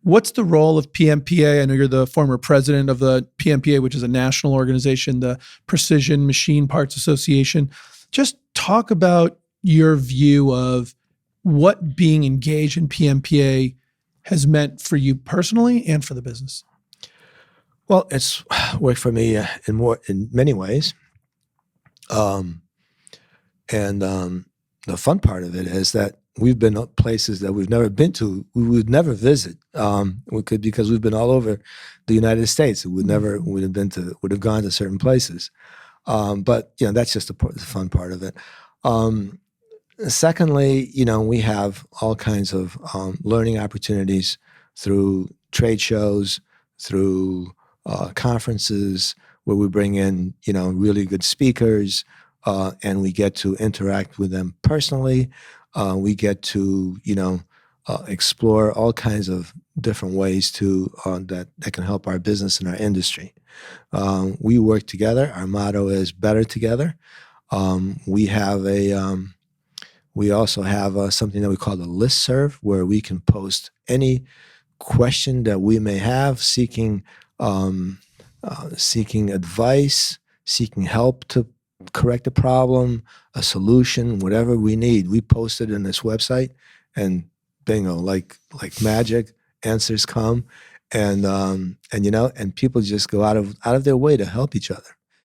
What's the role of PMPA? I know you're the former president of the PMPA, which is a national organization, the Precision Machine Parts Association. Just talk about your view of what being engaged in PMPA has meant for you personally and for the business. Well, it's worked for me in many ways. The fun part of it is that we've been to places that we've never been to. We would never visit. Because we've been all over the United States. Would have gone to certain places. But that's just the fun part of it. Secondly, we have all kinds of learning opportunities through trade shows, through conferences where we bring in really good speakers, and we get to interact with them personally. We get to explore all kinds of different ways that can help our business and our industry. We work together. Our motto is better together. We also have something that we call the listserv, where we can post any question that we may have, seeking advice, seeking help to correct a problem, a solution, whatever we need. We post it in this website, and bingo, like magic, answers come, and people just go out of their way to help each other.